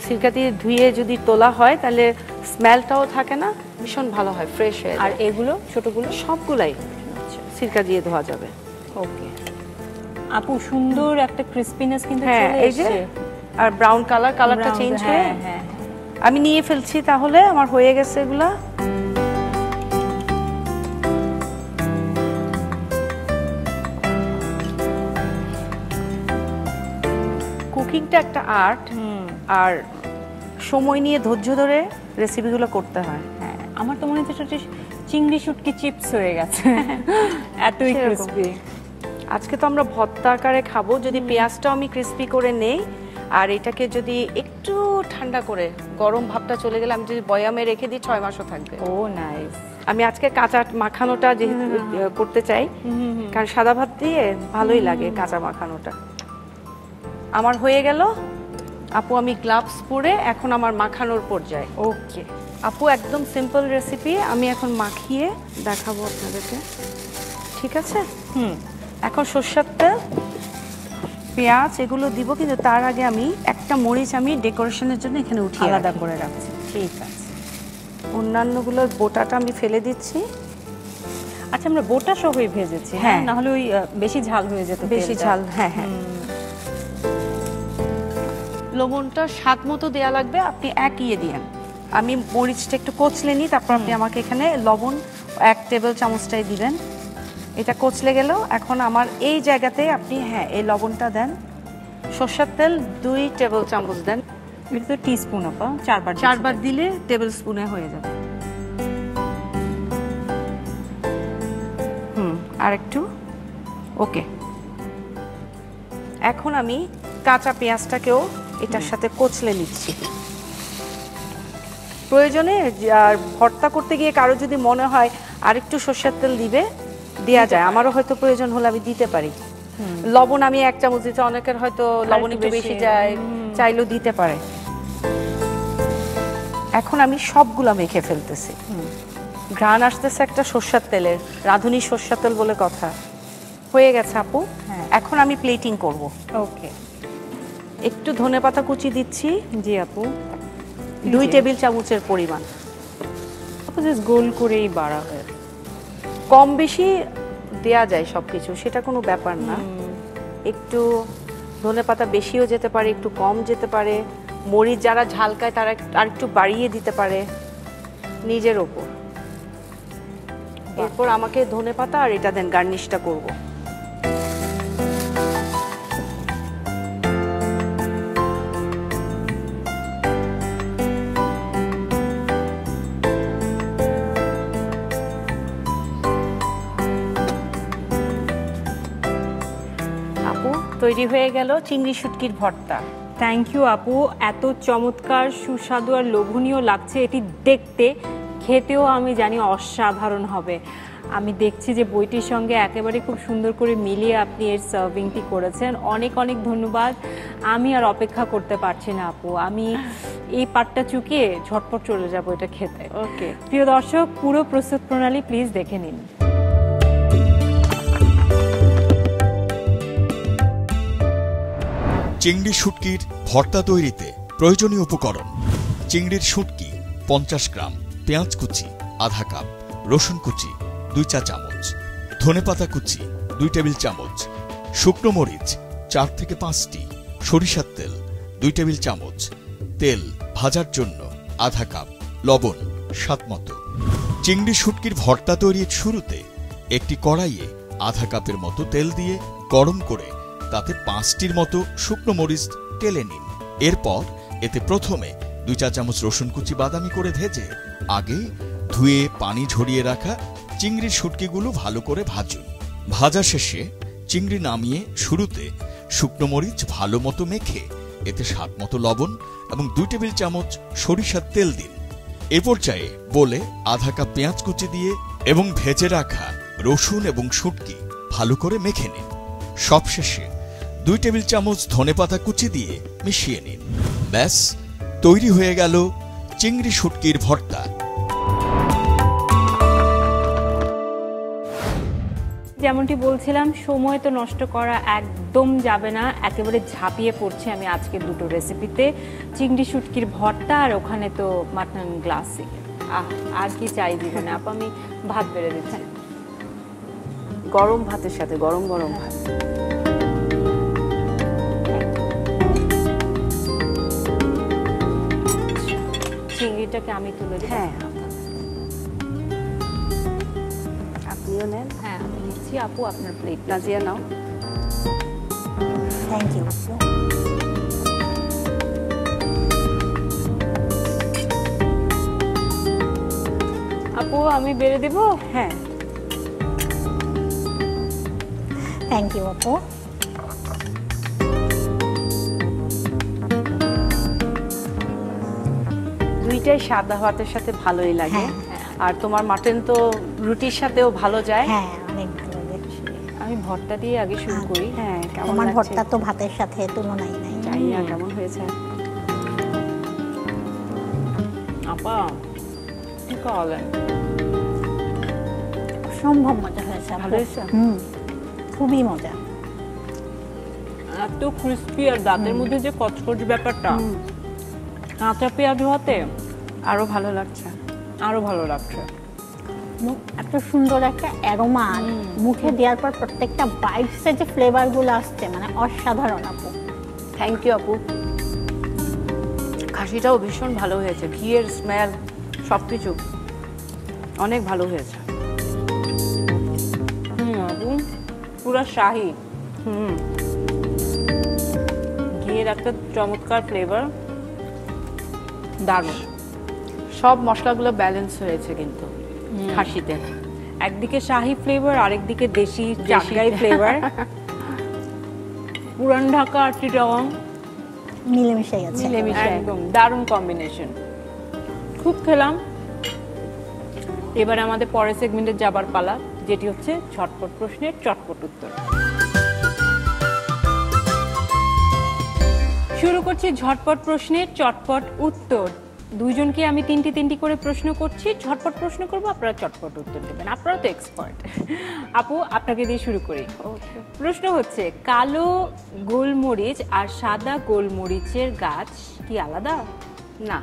সিরকা দিয়ে ধুয়ে যদি তোলা হয় তাহলে স্মেলটাও থাকে না, ভীষণ ভালো হয়, ফ্রেশ হয়। আর এগুলো ছোটগুলো সবগুলাই সিরকা দিয়ে ধোয়া যাবে। ওকে আপু, সুন্দর একটা ক্রিসপিনেস কিন্তু হ্যাঁ, চলে এই যে এসেছে। আর ব্রাউন কালারটা চেঞ্জ হয়ে আমি নিয়ে ফেলছি। তাহলে আমার হয়ে গেছে এগুলা। কুকিংটা একটা আর্ট, আর সময় নিয়ে ধৈর্য ধরে রেসিপিগুলো করতে হয়। হ্যাঁ, আমার তো মনে হচ্ছে এটা চিংড়ি শুটকি চিপস হয়ে গেছে, এতই ক্রিসপি। আজকে তো আমরা ভর্তা আকারে খাবো, যদি পেঁয়াজটাও আমি ক্রিসপি করে নেই আর এটাকে যদি একটু ঠান্ডা করে গরম ভাবটা চলে গেলে আমি যদি বয়ামে রেখে দিই 6 মাসও থাকবে। ও নাইস। আমি আজকে কাঁচা মাখানোটা যেহেতু করতে চাই, কারণ সাদা ভাত দিয়ে ভালোই লাগে কাঁচা মাখানোটা। আমার হয়ে গেল আপু, আমি গ্লাভস পরে এখন আমার মাখানোর পর্যায়ে। ওকে আপু, একদম সিম্পল রেসিপি, আমি এখন মাখিয়ে দেখাবো আপনাদেরকে, ঠিক আছে? এখন সরষের তেল, পেঁয়াজ এগুলো দিব, কিন্তু তার আগে আমি একটা মরিচ আমি ডেকোরেশনের জন্য এখানে উঠিয়ে আলাদা করে রাখছি। ঠিক আছে, অন্যান্যগুলোর বোটাটা আমি ফেলে দিচ্ছি। আচ্ছা, আমরা বোটা সহই ভেজেছি, হ্যাঁ, না হলে ওই বেশি ঝাল হয়ে যেত। বেশি ঝাল, হ্যাঁ হ্যাঁ। লবণটা স্বাদ মতো দেয়া লাগবে, আপনি একইয়ে দিয়েন। আমি মরিচটা একটু কচলে নিই, তারপর আপনি আমাকে এখানে লবণ 1 টেবিল চামচটাই দিবেন। এটা কচলে গেল। এখন আমার এই জায়গাতে আপনি এই লবণটা দেন। সরষের তেল 2 টেবিল চামচ দেন। এটা তো টিস্পুন আপা, 4 বার দিলে টেবিল স্পুনে হয়ে যাবে। আর একটু, ওকে। এখন আমি কাঁচা পেঁয়াজটাকেও এটার সাথে কচলে নিচ্ছি। প্রয়োজনে আর ভর্তা করতে গিয়ে কারো যদি মনে হয় আরেকটু সরষের তেল দেয়া যায়, আমারও হয়তো প্রয়োজন হলে আমি দিতে পারি। লবণ আমি 1 চামচ দিতে, অনেকের হয়তো লবণ একটু বেশি যায়, চাইলেও দিতে পারে। এখন আমি সবগুলা মেখে ফেলতেছি। ঘ্রাণ আসতেছে একটা সরষের তেলের, রাঁধুনি সরষের তেল বলে কথা। হয়ে গেছে আপু, এখন আমি প্লেটিং করব। ওকে, একটু ধনেপাতা কুচি দিচ্ছি। জি আপু, 2 টেবিল চামচের পরিমাণ। গোল করেই বাড়া হয়, কম বেশি দেয়া যায় সবকিছু, সেটা কোনো ব্যাপার না। একটু ধনেপাতা বেশিও যেতে পারে, একটু কম যেতে পারে। মরিচ যারা ঝাল খায় তারা আর একটু বাড়িয়ে দিতে পারে, নিজের ওপর। এরপর আমাকে ধনেপাতা আর এটা দেন, গার্নিশটা করব। আপু, তৈরি হয়ে গেল চিংড়ি শুটকির ভর্তা। থ্যাংক ইউ আপু, এত চমৎকার, সুস্বাদু আর লোভনীয় লাগছে এটি দেখতে। খেতেও আমি জানি অসাধারণ হবে। আমি দেখছি যে বইটির সঙ্গে একেবারে খুব সুন্দর করে মিলিয়ে আপনি এর সার্ভিংটি করেছেন। অনেক অনেক ধন্যবাদ। আমি আর অপেক্ষা করতে পারছি না আপু, আমি এই পাটটা চুকিয়ে ঝটপট চলে যাব এটা খেতে। ওকে, প্রিয় দর্শক, পুরো প্রস্তুত প্রণালী প্লিজ দেখে নিন। চিংড়ি শুটকির ভর্তা তৈরিতে প্রয়োজনীয় উপকরণ: চিংড়ির শুটকি 50 গ্রাম, পেঁয়াজ কুচি আধা কাপ, রসুন কুচি 2 চা চামচ, ধনেপাতা কুচি 2 টেবিল চামচ, শুকনো মরিচ 4 থেকে 5টি, সরিষার তেল 2 টেবিল চামচ, তেল ভাজার জন্য আধা কাপ, লবণ স্বাদমতো। চিংড়ি শুটকির ভর্তা তৈরির শুরুতে একটি কড়াইয়ে আধা কাপের মতো তেল দিয়ে গরম করে তাতে 5টির মতো শুকনো মরিচ টেলে নিন। এরপর এতে প্রথমে 2 চা চামচ রসুন কুচি বাদামি করে ভেজে আগে ধুয়ে পানি ঝরিয়ে রাখা চিংড়ির শুটকিগুলো ভালো করে ভাজুন। ভাজা শেষে চিংড়ি নামিয়ে শুরুতে শুকনো মরিচ ভালো মতো মেখে এতে স্বাদ মতো লবণ এবং 2 টেবিল চামচ সরিষার তেল দিন। এ পর্যায়ে বলে আধা কাপ পেঁয়াজ কুচি দিয়ে এবং ভেজে রাখা রসুন এবং শুটকি ভালো করে মেখে নিন। সবশেষে 2 টেবিল চামচ ধনেপাতা কুচি দিয়ে মিশিয়ে নিন। ব্যাস তৈরি হয়ে গেল চিংড়ি শুটকির ভর্তা। যেমনটি বলছিলাম, সময় তো নষ্ট করা একদম যাবে না, একেবারে ঝাঁপিয়ে পড়ছে আমি আজকে দুটো রেসিপিতে, চিংড়ি শুটকির ভর্তা আর ওখানে তো মাটন গ্লাসি। আর কি চাই জীবনে। আপা আমি ভাত বেড়ে দিচ্ছি, গরম ভাতের সাথে গরম গরম ভাত। চিংড়িটাকে আমি তুলে দিই। হ্যাঁ, আপনিও নেন। হ্যাঁ আমি নিচ্ছি। আপু আপনার প্লেট নাজিয়া নাও। Thank you. আপু আমি বেড়ে দেবো? হ্যাঁ, থ্যাংক ইউ আপু। দুইটাই সাদা ভাতের সাথে ভালোই লাগে। হ্যাঁ। আর তোমার মাটন তো রুটির সাথেও ভালো যায়। হ্যাঁ, অনেক ভালো লাগছে। আমি ভর্তা দিয়ে আগে শুরু করি। হ্যাঁ, কেমন তোমার লাগছে? ভর্তা তো ভাতের সাথে তুলনাই নাই। জানি না কেমন হয়েছে। আপা কি করলেন? সম্ভব মজা হয়েছে আপু। ভালো হয়েছে? খুবই মজা। এত ক্রিস্পি আর দাঁতের মধ্যে যে কচকচ ব্যাপারটা, কাঁচা পেঁয়াজ হতে আরো ভালো লাগছে। আরো ভালো লাগছে। এত সুন্দর একটা অ্যারোমা মুখে দেওয়ার পর প্রত্যেকটা বাইটসে যে ফ্লেভার গুলো আসছে, মানে অসাধারণ আপু। থ্যাংক ইউ আপু। খাসিটাও ভীষণ ভালো হয়েছে, ঘিয়ের স্মেল সবকিছু অনেক ভালো হয়েছে। আপু পুরো শাহী, ঘিয়ের একটা চমৎকার ফ্লেভার, দারুণ। সব মশলাগুলো ব্যালেন্স হয়েছে কিন্তু খাসিতে। একদিকে শাহী ফ্লেভার, আরেকদিকে দেশি চাটগাই ফ্লেভার। পুরান ঢাকা আর চিটাগং মিলেমিশে গেছে। একদম দারুণ কম্বিনেশন। খুব খেলাম। এবার আমাদের পরের সেগমেন্টে যাবার পালা, যেটি হচ্ছে ঝটপট প্রশ্নের চটপট উত্তর। শুরু করছি ঝটপট প্রশ্নের চটপট উত্তর। দুইজনকে আমি তিনটি করে প্রশ্ন করছি, ঝটপট প্রশ্ন করবো, আপনারা চটপট উত্তর দেবেন, আপনারা তো এক্সপার্ট। আপু আপনাকে দিয়ে শুরু করি। প্রশ্ন হচ্ছে, কালো গোলমরিচ আর সাদা গোলমরিচের গাছ কি আলাদা? না,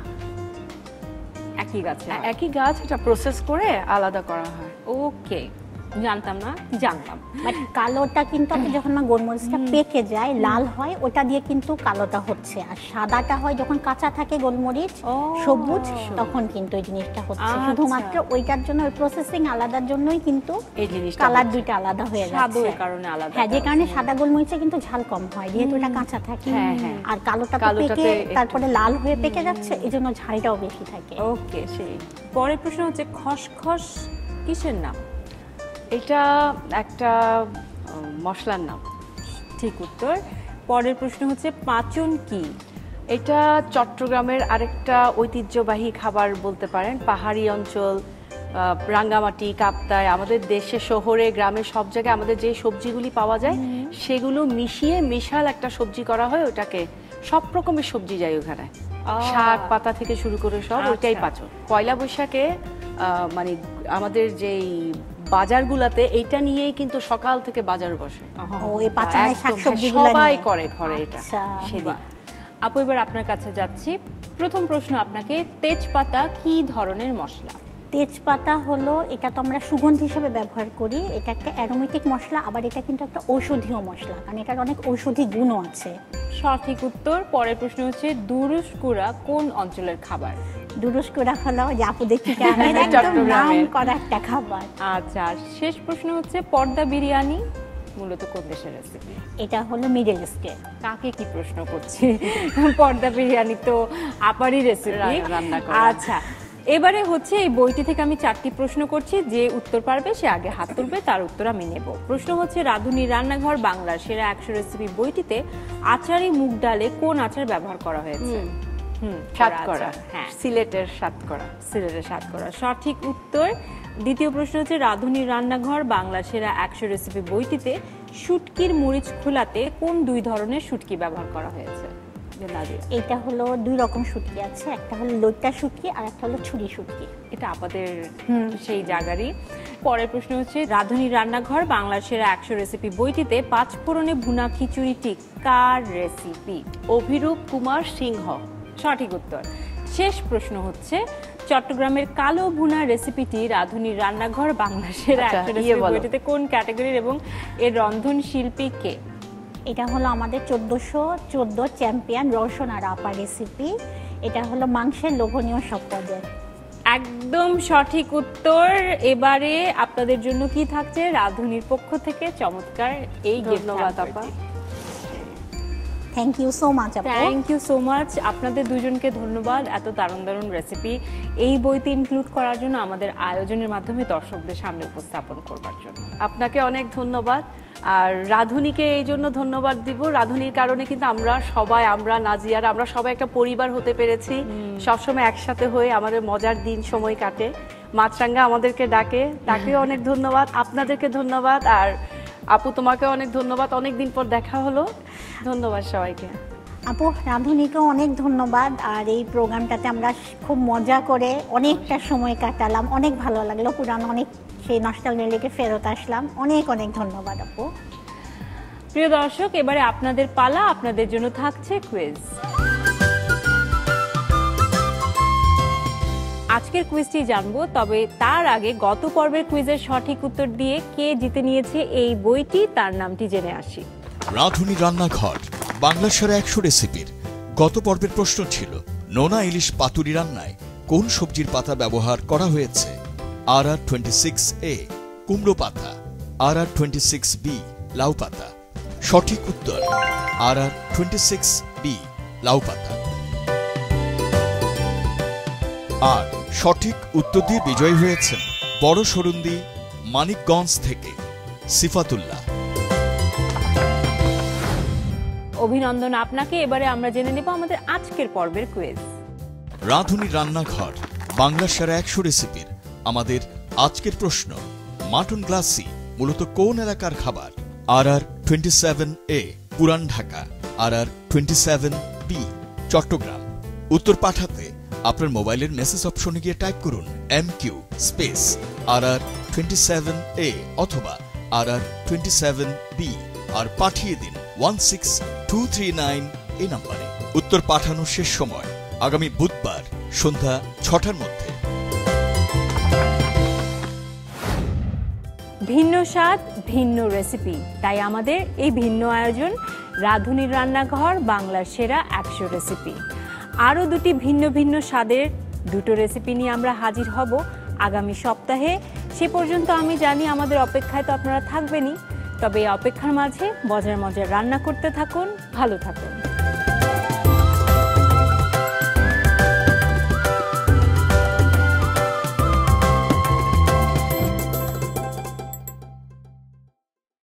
একই গাছে। একই গাছ, এটা প্রসেস করে আলাদা করা হয়। ওকে, জানতাম না, জানতাম। বাট কালোটা কিন্তু আপনি যখন না গোলমরিচটা পেকে যায় লাল হয়, ওটা দিয়ে কিন্তু কালোটা হচ্ছে। আর সাদাটা হয় যখন কাঁচা থাকে গোলমরিচ সবুজ, তখন কিন্তু এই জিনিসটা হচ্ছে। শুধুমাত্র ওইটার জন্য, ওই প্রসেসিং আলাদার জন্যই কিন্তু এই জিনিসটা কালার দুইটা আলাদা হয়ে স্বাদও যাচ্ছে। এই কারণে আলাদা। হ্যাঁ, যে কারণে সাদা গোলমরিচে কিন্তু ঝাল কম হয়, যেহেতু এটা কাঁচা থাকে। আর কালোটা পেকে তারপরে লাল হয়ে পেকে যাচ্ছে, এই জন্য ঝালটাও বেশি থাকে। ওকে, সেই পরের প্রশ্ন হচ্ছে, খসখস কিসের নাম? এটা একটা মশলার নাম। ঠিক উত্তর। পরের প্রশ্ন হচ্ছে, পাঁচন কি? এটা চট্টগ্রামের আরেকটা ঐতিহ্যবাহী খাবার বলতে পারেন। পাহাড়ি অঞ্চল, রাঙ্গামাটি, কাপ্তায়, আমাদের দেশে শহরে গ্রামে সব জায়গায় আমাদের যে সবজিগুলি পাওয়া যায় সেগুলো মিশিয়ে মিশাল একটা সবজি করা হয়। ওটাকে সব রকমের সবজি যায় ওখানে, শাক পাতা থেকে শুরু করে সব, ওইটাই পাচন। পয়লা বৈশাখে মানে আমাদের যেই বাজারগুলাতে এইটা নিয়েই কিন্তু সকাল থেকে বাজার বসে। ও, এই পাচনের শাকসবজিগুলো সবাই করে ঘরে এটা সেদিন। আপু এবার আপনার কাছে যাচ্ছি। প্রথম প্রশ্ন আপনাকে, তেজপাতা কি ধরনের মশলা? তেজপাতা হলো, এটা তো আমরা সুগন্ধি হিসেবে ব্যবহার করি। এটা একটা অ্যারোমেটিক মশলা, আবার এটা কিন্তু একটা ঔষধীয় মশলা, কারণ এটার অনেক ঔষধি গুণও আছে। সঠিক উত্তর। পরের প্রশ্ন হচ্ছে, দুরুস কুড়া কোন অঞ্চলের খাবার? দুরস্কুরা হলো যে আপুদের চিটাগাংয়ের একদম নাম করা একটা খাবার। আচ্ছা, আর শেষ প্রশ্ন হচ্ছে পর্দা বিরিয়ানি মূলত কোন দেশের রেসিপি? এটা হলো মিডল ইস্টের। কাকে কি প্রশ্ন করছি? পর্দা বিরিয়ানি তো আপারই রেসিপি, রান্না করা। আচ্ছা, এবারে হচ্ছে এই বইটি থেকে আমি 4টি প্রশ্ন করছি, যে উত্তর পারবে সে আগে হাত তুলবে, তার উত্তর আমি নেব। প্রশ্ন হচ্ছে রাঁধুনি রান্নাঘর বাংলার সেরা 100 রেসিপি বইটিতে আচারি মুগ ডালে কোন আচার ব্যবহার করা হয়েছে? সাতকরা, হ্যাঁ, সিলেটের সাতকরা। সিলেটের সাতকরা সঠিক উত্তর। দ্বিতীয় প্রশ্ন হচ্ছে রাঁধুনির রান্নাঘর বাংলা সেরা 100 রেসিপি বইটিতে শুটকির মরিচ খোলাতে কোন 2 ধরনের শুটকি ব্যবহার করা হয়েছে? এটা হলো 2 রকম শুটকি আছে, একটা হলো লইট্টা শুটকি আর একটা হলো ছুরি শুটকি। এটা আমাদের সেই জায়গারই। পরের প্রশ্ন হচ্ছে রাঁধুনির রান্নাঘর বাংলা সেরা 100 রেসিপি বইটিতে 5 ফোড়নে ভুনা খিচুড়িটি কার রেসিপি? অভিরূপ কুমার সিংহ। সঠিক উত্তর। শেষ প্রশ্ন হচ্ছে চট্টগ্রামের কালো ভুনা রেসিপিটি রাঁধুনির রান্নাঘর বাংলা সেরা 100 রেসিপি বইটিতে কোন ক্যাটাগরির এবং এর রন্ধন শিল্পী কে? এটা হলো আমাদের 1414 চ্যাম্পিয়ন রওশন আর আপা রেসিপি। এটা হলো মাংসের লোভনীয় সব পদের। একদম সঠিক উত্তর। এবারে আপনাদের জন্য কি থাকছে রাঁধুনির পক্ষ থেকে? চমৎকার এই ধন্যবাদ আপা। থ্যাংক ইউ সো মাচ আপা। Thank you so much. আপনাদের দুজনকে ধন্যবাদ এত দারুণ দারুণ রেসিপি এই বইতে ইনক্লুড করার জন্য, আমাদের আয়োজনের মাধ্যমে দর্শকদের সামনে উপস্থাপন করবার জন্য। আপনাকে অনেক ধন্যবাদ। আর রাঁধুনিকে এই জন্য ধন্যবাদ দিব, রাঁধুনির কারণে কিন্তু আমরা সবাই, আমরা নাজিয়ার, আমরা সবাই একটা পরিবার হতে পেরেছি। সবসময় একসাথে হয়ে আমাদের মজার দিন সময় কাটে। মাছরাঙ্গা আমাদেরকে ডাকে, তাকেও অনেক ধন্যবাদ। আপনাদেরকে ধন্যবাদ। আর আপু তোমাকে অনেক ধন্যবাদ, অনেক দিন পর দেখা হলো। ধন্যবাদ সবাইকে। আপু রাঁধুনিকেও অনেক ধন্যবাদ। আর এই প্রোগ্রামটাতে আমরা খুব মজা করে অনেকটা সময় কাটালাম, অনেক ভালো লাগলো, পুরানো অনেক সেই নস্টালজিয়াকে ফেরত আসলাম। অনেক অনেক ধন্যবাদ আপু। প্রিয় দর্শক, এবারে আপনাদের পালা। আপনাদের জন্য থাকছে কুইজ। আজকের কুইজটি জানবো, তবে তার আগে গত পর্বের কুইজের সঠিক উত্তর দিয়ে কে জিতে নিয়েছে এই বইটি তার নামটি জেনে আসি। রাঁধুনি রান্নাঘর বাংলা সেরা 100 রেসিপির গত পর্বের প্রশ্ন ছিল নোনা ইলিশ পাতুরি রান্নায় কোন সবজির পাতা ব্যবহার করা হয়েছে? RR26A কুমড়ো পাতা, RR26B লাউ পাতা। সঠিক উত্তর RR26B লাউ পাতা। আর সঠিক উত্তর দিয়ে বিজয়ী হয়েছেন বড় সরুন্দি মানিকগঞ্জ থেকে সিফাতুল্লাহ। অভিনন্দন আপনাকে। এবারে আমরা জেনে নেব আমাদের আজকের পর্বের কুইজ। রাঁধুনি রান্নাঘর বাংলা সেরা 100 রেসিপির আমাদের আজকের প্রশ্ন, মাটন গ্লাসি মূলত কোন এলাকার খাবার? RR27A পুরান ঢাকা, RR27B চট্টগ্রাম। উত্তর পাঠাতে আপনার মোবাইলের মেসেজ অপশনে গিয়ে টাইপ করুন MQ স্পেস RR27A অথবা RR27B আর পাঠিয়ে দিন 16239 এই নম্বরে। উত্তর পাঠানোর শেষ সময় আগামী বুধবার সন্ধ্যা 6টার মধ্যে। ভিন্ন স্বাদ ভিন্ন রেসিপি, তাই আমাদের এই ভিন্ন আয়োজন রাঁধুনির রান্নাঘর বাংলার সেরা 100 রেসিপি। আরও দুটি ভিন্ন ভিন্ন স্বাদের দুটো রেসিপি নিয়ে আমরা হাজির হব আগামী সপ্তাহে। সে পর্যন্ত আমি জানি আমাদের অপেক্ষায় তো আপনারা থাকবেনই, তবে এই অপেক্ষার মাঝে মজার মজার রান্না করতে থাকুন, ভালো থাকুন।